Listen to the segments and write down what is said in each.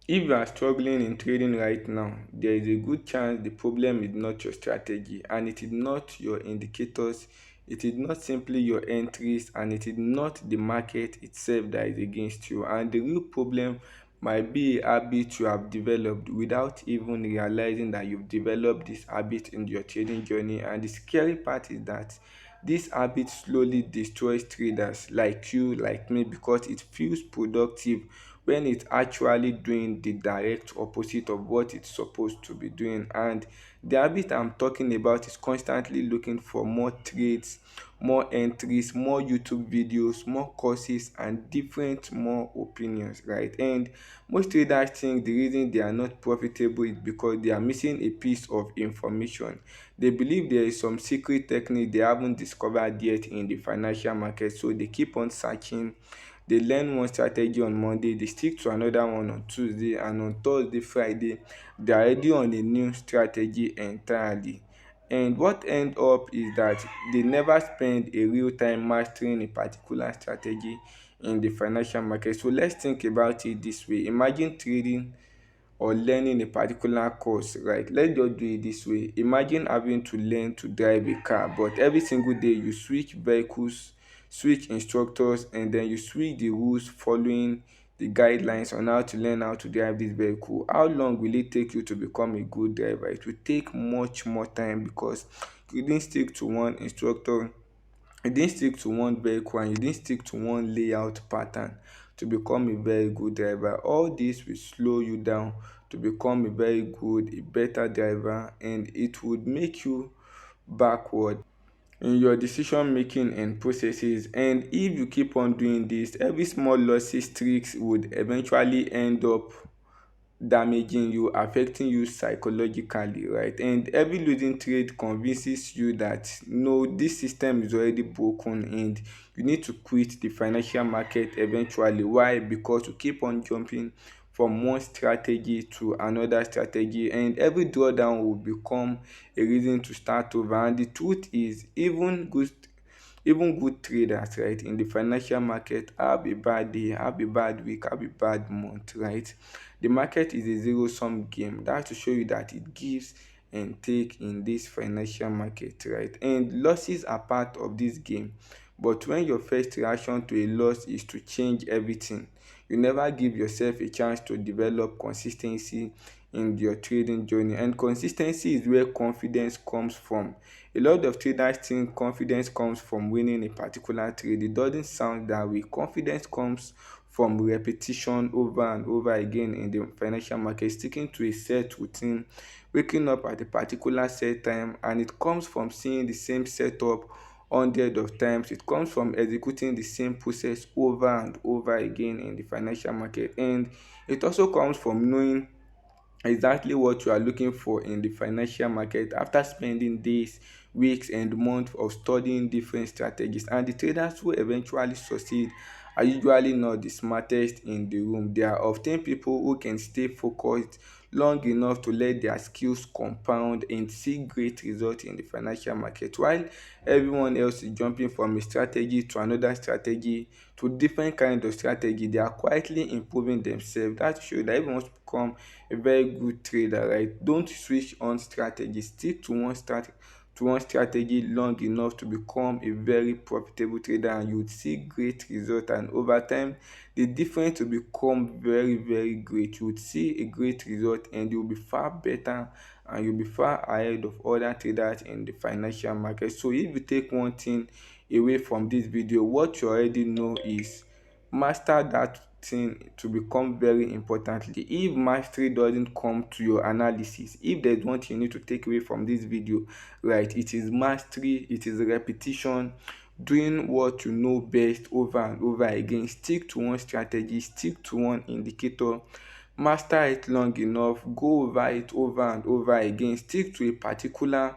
If you are struggling in trading right now, there is a good chance the problem is not your strategy and it is not your indicators, it is not simply your entries, and it is not the market itself that is against you. And the real problem might be a habit you have developed without even realizing that you've developed this habit in your trading journey. And the scary part is that this habit slowly destroys traders like you, like me, because it feels productive when it's actually doing the direct opposite of what it's supposed to be doing. And the habit I'm talking about is constantly looking for more trades, more entries, more YouTube videos, more courses, and different more opinions, right? And most traders think the reason they are not profitable is because they are missing a piece of information. They believe there is some secret technique they haven't discovered yet in the financial market, so they keep on searching. They learn one strategy on Monday, they stick to another one on Tuesday, and on Thursday, Friday, they are already on a new strategy entirely. And what end up is that they never spend a real time mastering a particular strategy in the financial market. So let's think about it this way. Imagine trading or learning a particular course, right? Let's just do it this way. Imagine having to learn to drive a car, but every single day you switch vehicles, switch instructors, and then you switch the rules following the guidelines on how to learn how to drive this vehicle. How long will it take you to become a good driver? It will take much more time because you didn't stick to one instructor, you didn't stick to one vehicle, and you didn't stick to one layout pattern to become a very good driver. All this will slow you down to become a very good, a better driver, and it would make you backward in your decision making and processes. And if you keep on doing this, every small losses tricks would eventually end up damaging you, affecting you psychologically, right? And every losing trade convinces you that no, this system is already broken and you need to quit the financial market eventually. Why? Because you keep on jumping from one strategy to another strategy, and every drawdown will become a reason to start over. And the truth is, even good traders, right, in the financial market have a bad day, have a bad week, have a bad month, right? The market is a zero sum game. That's to show you that it gives and take in this financial market, right? And losses are part of this game. But when your first reaction to a loss is to change everything, you never give yourself a chance to develop consistency in your trading journey. And consistency is where confidence comes from. A lot of traders think confidence comes from winning a particular trade. It doesn't sound that way. Confidence comes from repetition over and over again in the financial market, sticking to a set routine, waking up at a particular set time, and it comes from seeing the same setup hundreds of times. It comes from executing the same process over and over again in the financial market. And it also comes from knowing exactly what you are looking for in the financial market after spending days, weeks, and months of studying different strategies. And the traders who eventually succeed are usually not the smartest in the room. They are often people who can stay focused long enough to let their skills compound and see great results in the financial market, while everyone else is jumping from a strategy to another strategy to different kind of strategy. They are quietly improving themselves. That shows that everyone wants to become a very good trader, right? Don't switch on strategy. Stick to one strategy long enough to become a very profitable trader, and you would see great result. And over time, the difference will become very, very great. You would see a great result, and you'll be far better, and you'll be far ahead of other traders in the financial market. So if you take one thing away from this video, what you already know is master that thing to become very importantly. If mastery doesn't come to your analysis, if there's one thing you need to take away from this video, right, it is mastery, it is repetition, doing what you know best over and over again. Stick to one strategy, stick to one indicator, master it long enough, go over it over and over again, stick to a particular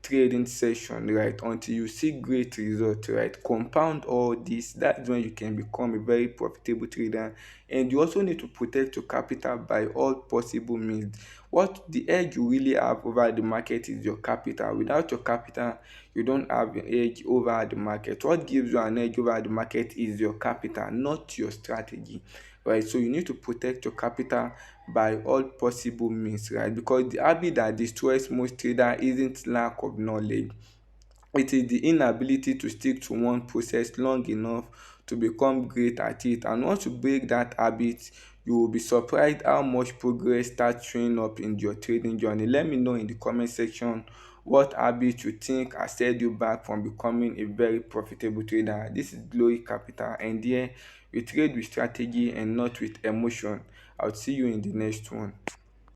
trading session, right, until you see great results, right? Compound all this. That's when you can become a very profitable trader. And you also need to protect your capital by all possible means. What the edge you really have over the market is your capital. Without your capital, you don't have an edge over the market. What gives you an edge over the market is your capital, not your strategy. right? So you need to protect your capital by all possible means, right? Because the habit that destroys most trader isn't lack of knowledge, it is the inability to stick to one process long enough to become great at it. And once you break that habit, you will be surprised how much progress starts showing up in your trading journey. Let me know in the comment section what habit you think has held you back from becoming a very profitable trader. This is Glory Capital, and here we trade with strategy and not with emotion. I'll see you in the next one.